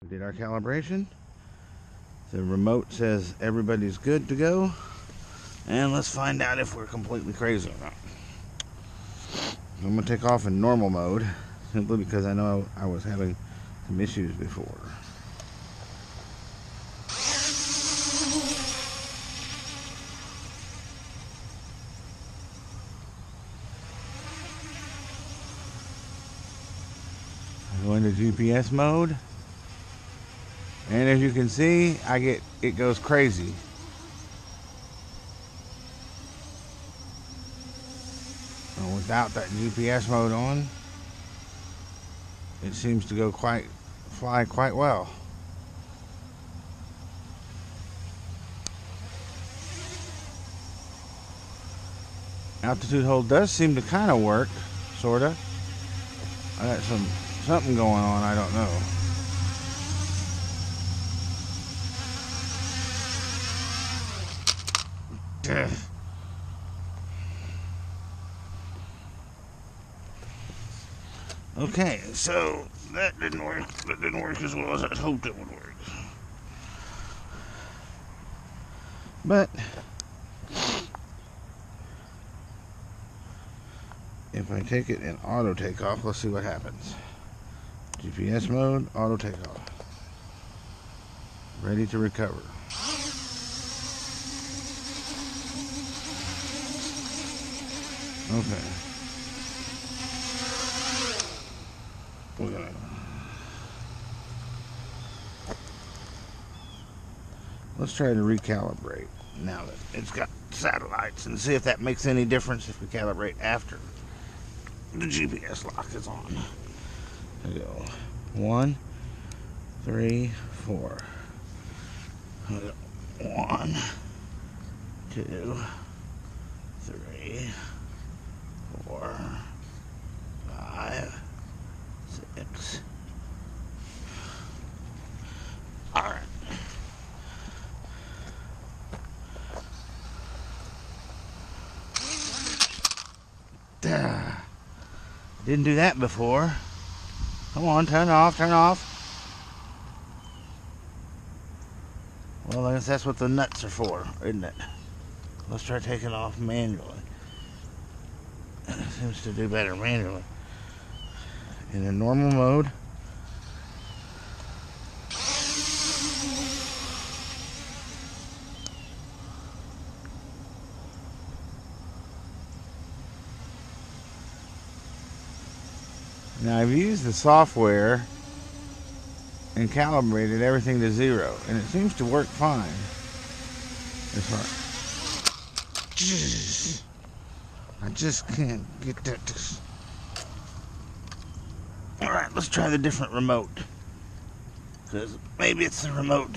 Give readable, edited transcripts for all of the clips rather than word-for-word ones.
We did our calibration. The remote says everybody's good to go. And let's find out if we're completely crazy or not. I'm going to take off in normal mode, simply because I know I was having some issues before. I go into GPS mode, and as you can see, it goes crazy. Without that GPS mode on, it seems to fly quite well. Altitude hold does seem to kind of work, sorta. I got something going on, I don't know. Okay, so that didn't work. That didn't work as well as I hoped it would work. But if I take it in auto takeoff, let's see what happens. GPS mode, auto takeoff. Ready to recover. Okay. Let's try to recalibrate now that it's got satellites and see if that makes any difference if we calibrate after the GPS lock is on. There we go. 1, 3, 4. 1, 2, 3, 4, 5, 6. All right. Didn't do that before. Come on, turn off, turn off. Well, I guess that's what the nuts are for, isn't it? Let's try taking off manually. It seems to do better manually. In a normal mode. Now I've used the software and calibrated everything to 0, and it seems to work fine. I just can't get that to... Alright, let's try the different remote. Because maybe it's the remote.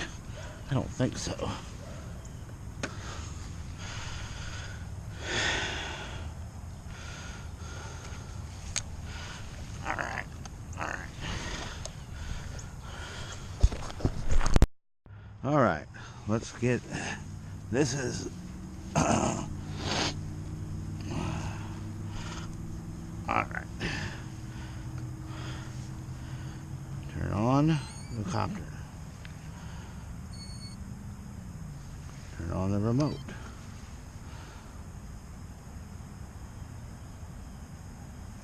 I don't think so. Alright, alright. Alright, let's get... This is... Alright. Turn on the copter. Turn on the remote.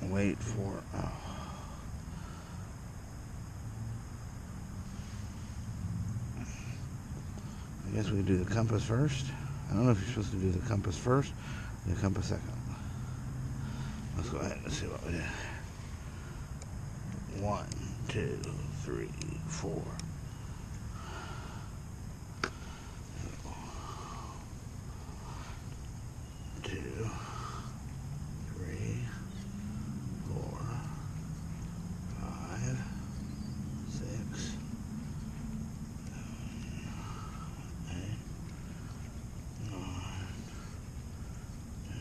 Wait for... Oh. I guess we do the compass first. I don't know if you're supposed to do the compass first or the compass second. Let's go ahead and see what we do. 1, 2, 3, 4. 2, 3, 4, 5, 6, 7, 8, 9, 10.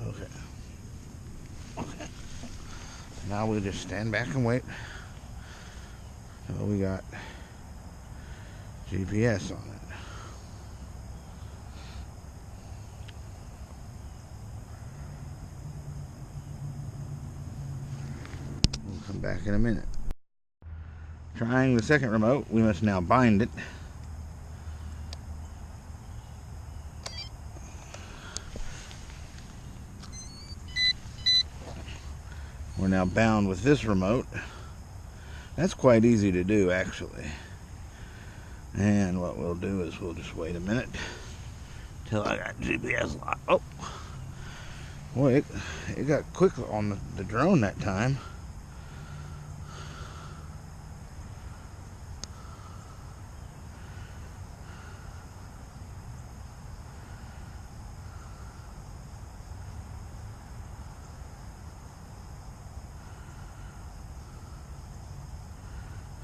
Okay. Okay. Now we just stand back and wait. So we got GPS on it. We'll come back in a minute. Trying the second remote, we must now bind it. We're now bound with this remote. That's quite easy to do, actually. And what we'll do is we'll just wait a minute till I got GPS lock. Oh, boy, it got quick on the drone that time.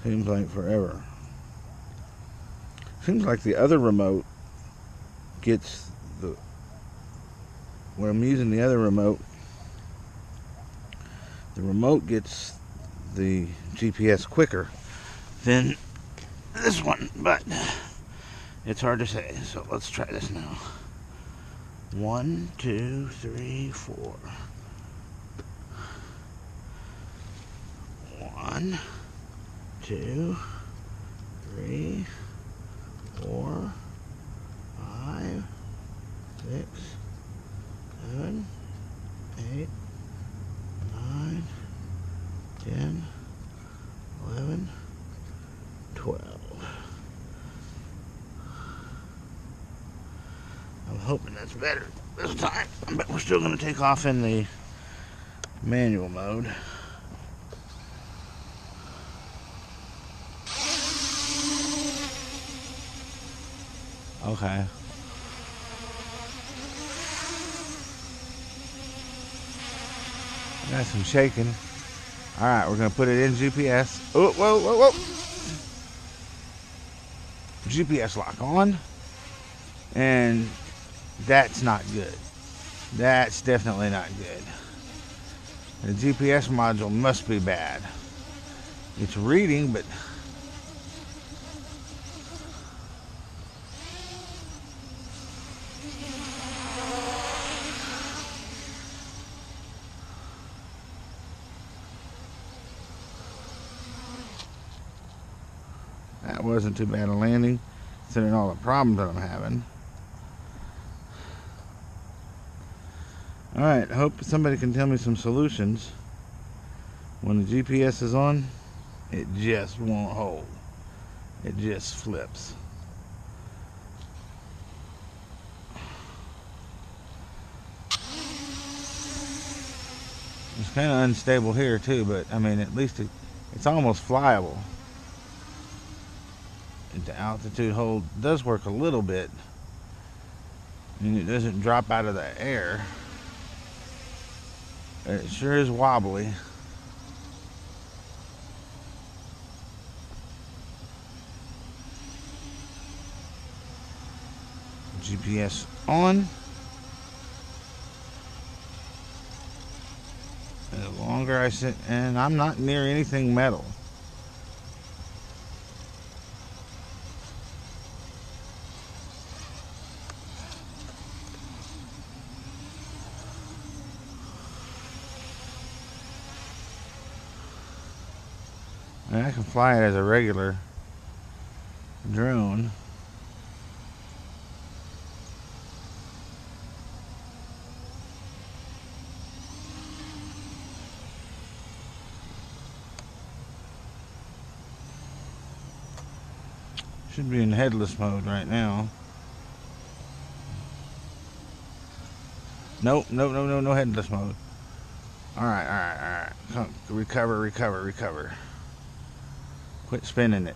Seems like forever. Seems like the other remote gets the... When I'm using the other remote, the remote gets the GPS quicker than this one, but it's hard to say. So let's try this now. 1, 2, 3, 4. 1, 2, 3, 4, 5, 6, 7, 8, 9, 10, 11, 12. I'm hoping that's better this time, but we're still going to take off in the manual mode. Okay. Got some shaking. Alright, we're going to put it in GPS. Oh, whoa, whoa, whoa. GPS lock on. And that's not good. That's definitely not good. The GPS module must be bad. It's reading, but... That wasn't too bad a landing, considering all the problems that I'm having. Alright, I hope somebody can tell me some solutions. When the GPS is on, it just won't hold. It just flips. It's kind of unstable here too, but I mean, at least it's almost flyable. The altitude hold does work a little bit. I mean, it doesn't drop out of the air. It sure is wobbly. GPS on. And the longer I sit, and I'm not near anything metal. And I can fly it as a regular drone. Should be in headless mode right now. Nope, nope, no, no, no headless mode. Alright, alright, alright. Come, recover, recover, recover. Quit spinning it.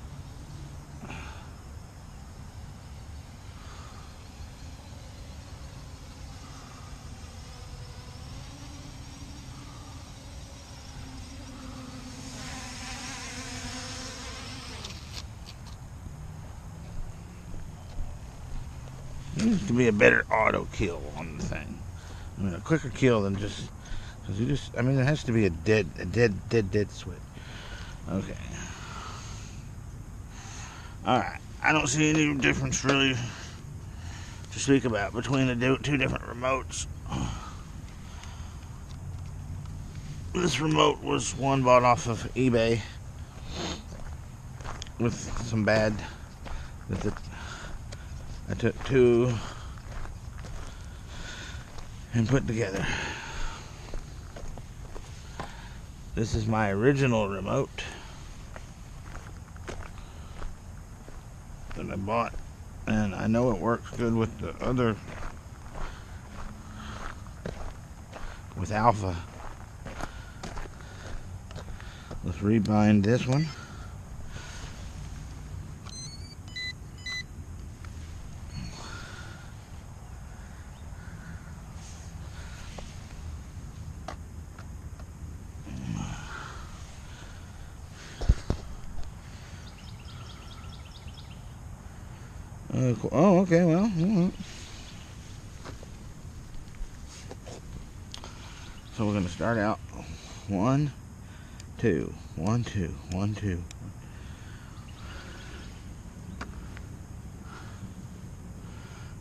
There needs to be a better auto kill on the thing. I mean, a quicker kill than just, because you just, I mean, there has to be a dead switch. Okay. Alright, I don't see any difference really to speak about between the two different remotes. This remote was one bought off of eBay. with some bad with it. I took two and put together. This is my original remote that I bought, and I know it works good with the other, with Alpha. Let's rebind this one. Cool. Oh, okay, well. So we're going to start out 1, 2, 1, 2, 1, 2.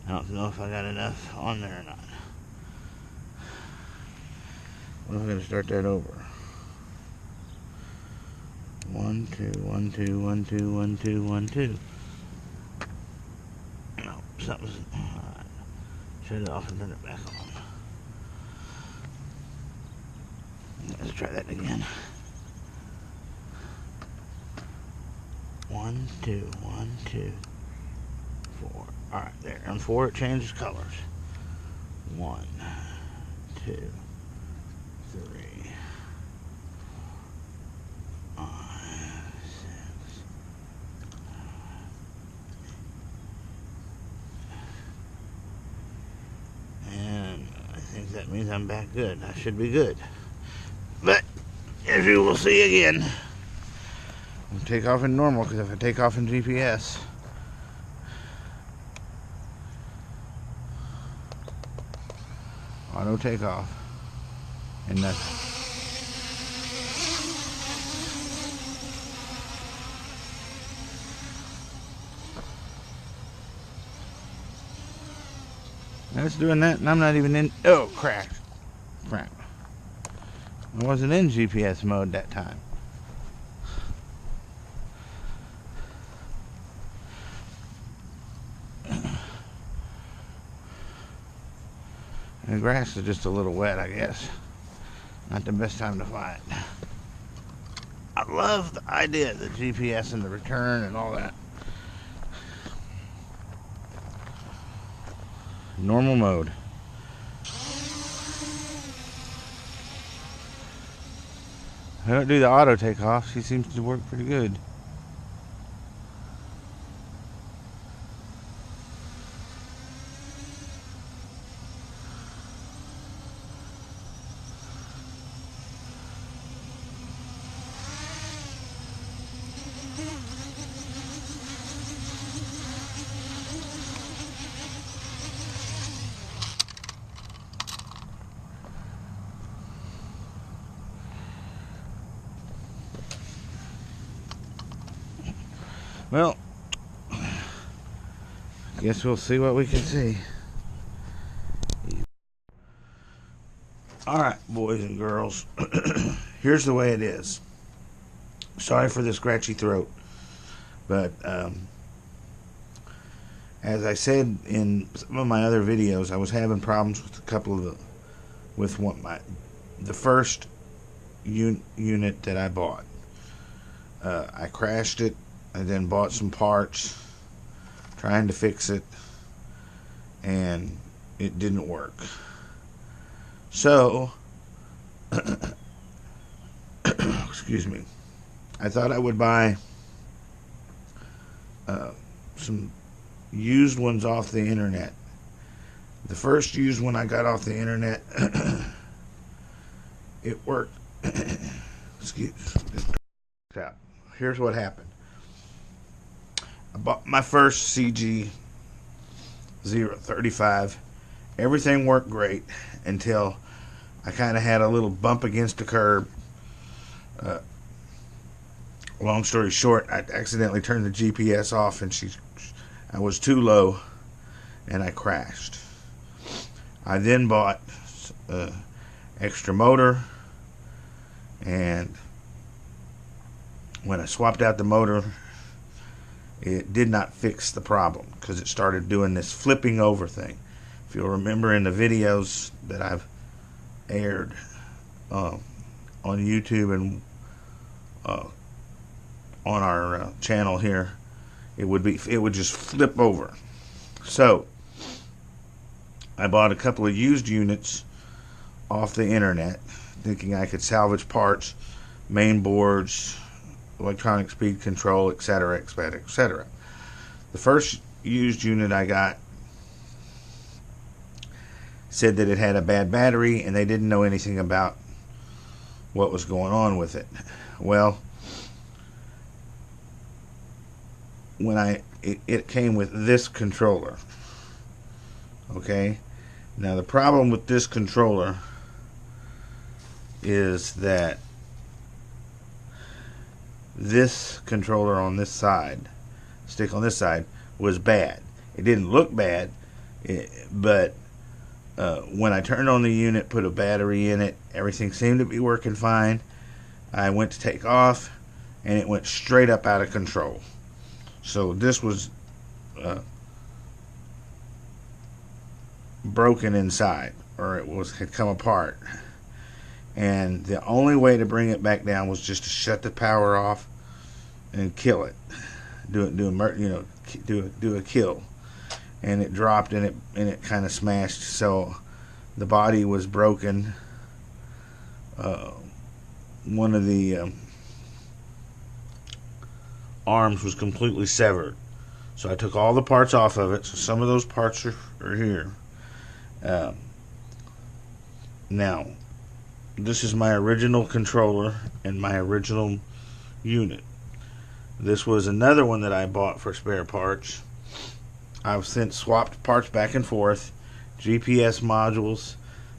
I don't know if I got enough on there or not. What if I'm going to start that over? 1, 2, 1, 2, 1, 2, 1, 2, 1, 2. No, something's... Alright. Shut it off and turn it back on. Let's try that again. 1, 2, 1, 2, 4. Alright, there. On 4 it changes colors. 1, 2, 3, 5, 6. And I think that means I'm back good. I should be good. But, as you will see again, I'll take off in normal, because if I take off in GPS, auto takeoff, and nothing. That's doing that, and I'm not even in. Oh, crap. I wasn't in GPS mode that time. The grass is just a little wet, I guess. Not the best time to fly it. I love the idea of the GPS and the return and all that. Normal mode. I don't do the auto takeoff. She seems to work pretty good. Well, guess we'll see what we can see. Alright, boys and girls. Here's the way it is. Sorry for the scratchy throat. But, as I said in some of my other videos, I was having problems with a couple of the first unit that I bought. I crashed it. I then bought some parts, trying to fix it, and it didn't work. So, excuse me, I thought I would buy some used ones off the internet. The first used one I got off the internet, it worked. Excuse me. Here's what happened. I bought my first CG 035. Everything worked great until I kind of had a little bump against the curb. Long story short, I accidentally turned the GPS off, and I was too low, and I crashed. I then bought extra motor, and when I swapped out the motor, it did not fix the problem because it started doing this flipping over thing. If you'll remember in the videos that I've aired on YouTube and on our channel here, it would just flip over. So I bought a couple of used units off the internet, thinking I could salvage parts, main boards, electronic speed control, etc., etc., etc. The first used unit I got said that it had a bad battery and they didn't know anything about what was going on with it. Well, when it came with this controller. Okay, now the problem with this controller is that this controller on this side, stick on this side, was bad. It didn't look bad, but when I turned on the unit, put a battery in it, everything seemed to be working fine. I went to take off and it went straight up out of control. So this was broken inside, or had come apart, and the only way to bring it back down was just to shut the power off and kill it, do a kill, and it dropped and it kind of smashed. So the body was broken. One of the arms was completely severed. So I took all the parts off of it. So some of those parts are here. Now, this is my original controller and my original unit. This was another one that I bought for spare parts. I've since swapped parts back and forth. GPS modules.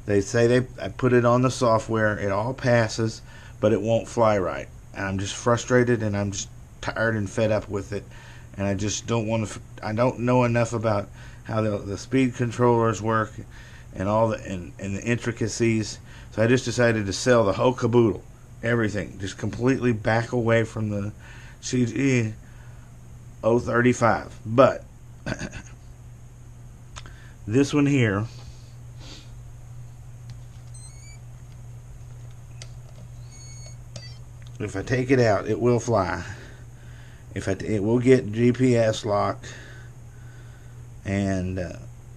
They say I put it on the software. It all passes, but it won't fly right. And I'm just frustrated, and I'm just tired and fed up with it. And I just don't want to. I don't know enough about how the speed controllers work and all and the intricacies. So I just decided to sell the whole caboodle, everything, just completely back away from the CG 035. But this one here, if I take it out, it will fly. It will get GPS lock and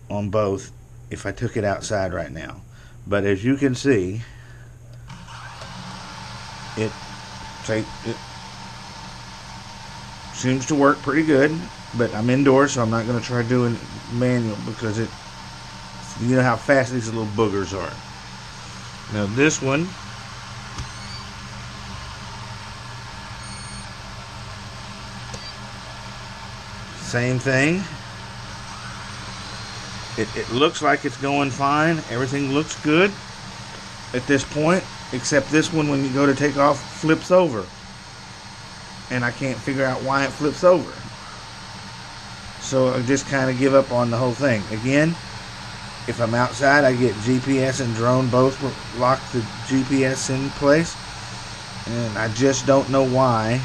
on both if I took it outside right now. But as you can see, it seems to work pretty good. But I'm indoors, so I'm not going to try doing manual because you know how fast these little boogers are. Now this one, same thing. It looks like it's going fine. Everything looks good at this point, except this one, when you go to take off, flips over. And I can't figure out why it flips over. So I just kind of give up on the whole thing. Again, if I'm outside, I get GPS and drone both lock the GPS in place. And I just don't know why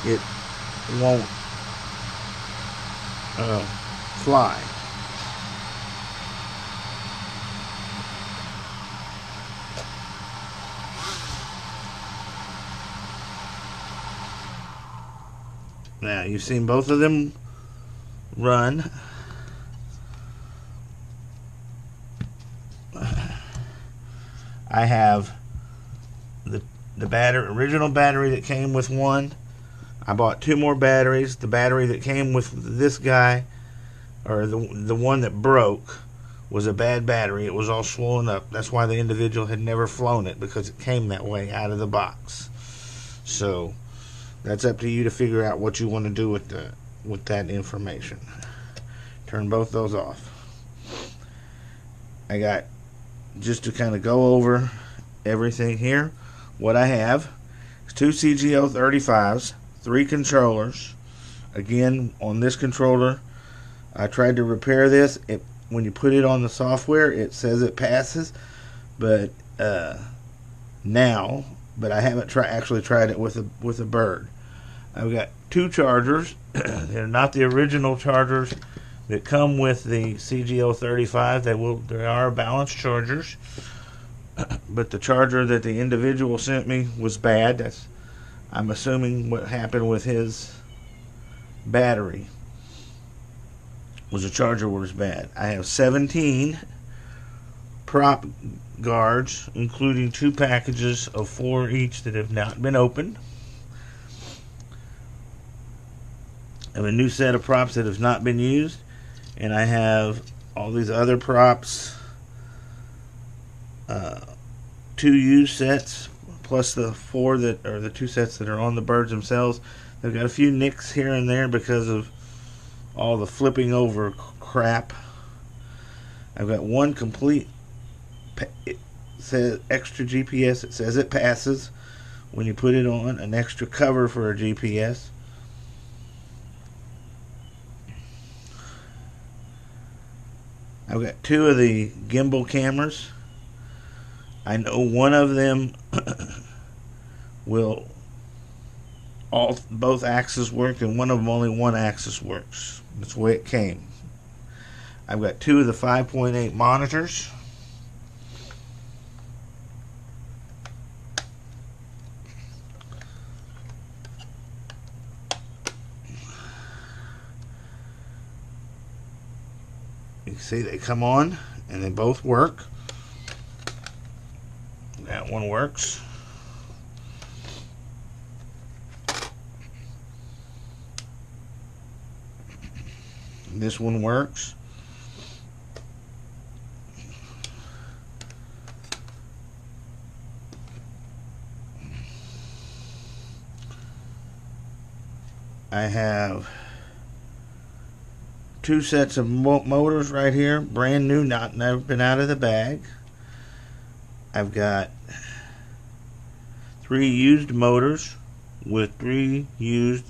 it won't fly. Now you've seen both of them run. I have the original battery that came with one. I bought 2 more batteries. The battery that came with this guy, or the one that broke, was a bad battery. It was all swollen up. That's why the individual had never flown it, because it came that way out of the box. So that's up to you to figure out what you want to do with that information. Turn both those off. I got, just to kind of go over everything here, what I have is 2 CG035s, 3 controllers. Again, on this controller, I tried to repair this. When you put it on the software, it says it passes, but I haven't actually tried it with a bird. I've got two chargers. They're not the original chargers that come with the CGO35. They are balanced chargers, but the charger that the individual sent me was bad. I'm assuming what happened with his battery was the charger was bad. I have 17 prop guards, including 2 packages of 4 each that have not been opened. I have a new set of props that have not been used, and I have all these other props, 2 used sets plus the 4 that are the 2 sets that are on the birds themselves. They've got a few nicks here and there because of all the flipping over crap. I've got one complete, it says extra GPS. It says it passes when you put it on, an extra cover for a GPS. I've got 2 of the gimbal cameras. I know one of them will both axes work, and one of them only one axis works. That's the way it came. I've got 2 of the 5.8 monitors. You can see they come on and they both work. That one works. This one works. I have 2 sets of motors right here, brand new, never been out of the bag. I've got 3 used motors with 3 used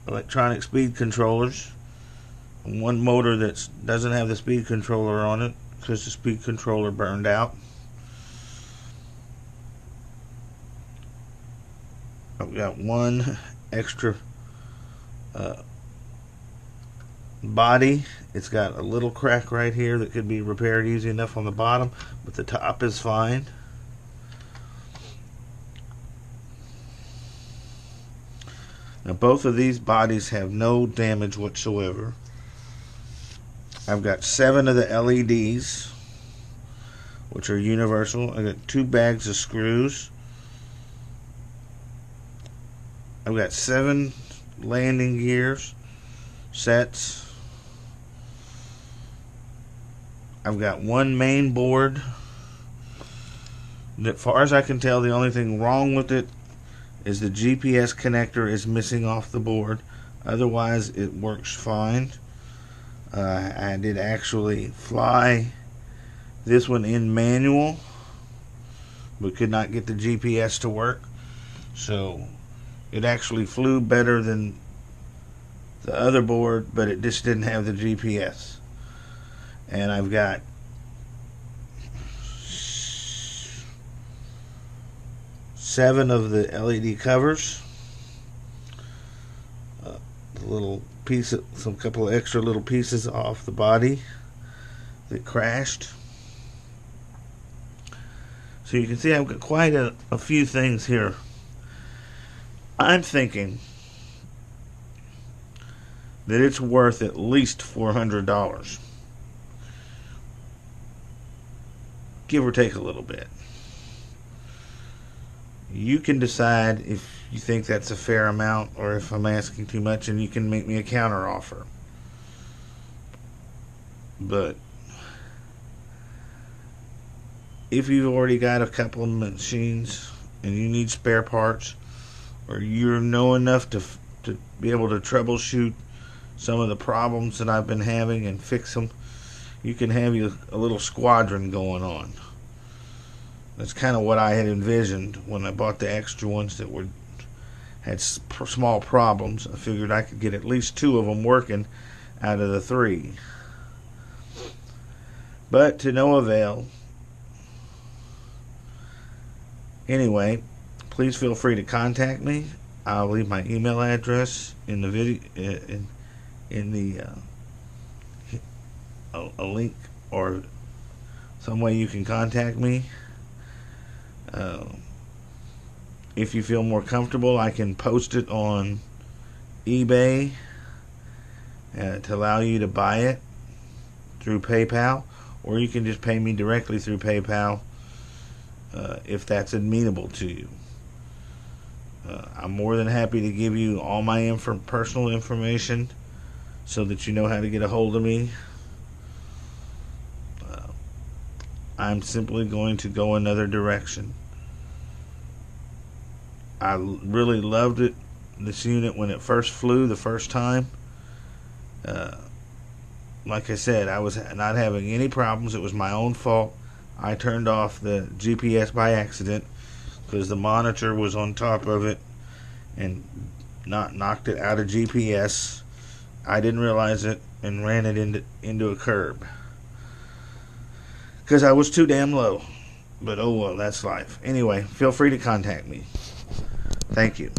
electronic speed controllers. One motor that doesn't have the speed controller on it because the speed controller burned out. I've got 1 extra body. It's got a little crack right here that could be repaired easy enough on the bottom, but the top is fine. Now both of these bodies have no damage whatsoever. I've got 7 of the LEDs, which are universal. I got 2 bags of screws. I've got 7 landing gears sets. I've got 1 main board. As far as I can tell, the only thing wrong with it is the GPS connector is missing off the board. Otherwise, it works fine. I did actually fly this one in manual, but could not get the GPS to work. So it actually flew better than the other board, but it just didn't have the GPS. And I've got 7 of the LED covers, a little piece of, couple of extra little pieces off the body that crashed. So you can see I've got quite a few things here. I'm thinking that it's worth at least $400, give or take a little bit. You can decide if you think that's a fair amount or if I'm asking too much, and you can make me a counter offer. But if you've already got a couple of machines and you need spare parts, or you know enough to be able to troubleshoot some of the problems that I've been having and fix them, you can have a little squadron going on. That's kind of what I had envisioned when I bought the extra ones that had small problems. I figured I could get at least 2 of them working out of the 3. But to no avail. Anyway, please feel free to contact me I'll leave my email address in the video, in the a link or some way you can contact me. If you feel more comfortable, I can post it on eBay to allow you to buy it through PayPal, or you can just pay me directly through PayPal if that's amenable to you. I'm more than happy to give you all my personal information so that you know how to get a hold of me. I'm simply going to go another direction. I really loved it, this unit, when it first flew the first time. Like I said, I was not having any problems. It was my own fault. I turned off the GPS by accident because the monitor was on top of it and knocked it out of GPS. I didn't realize it and ran it into a curb because I was too damn low. But oh well, that's life. Anyway, feel free to contact me. Thank you.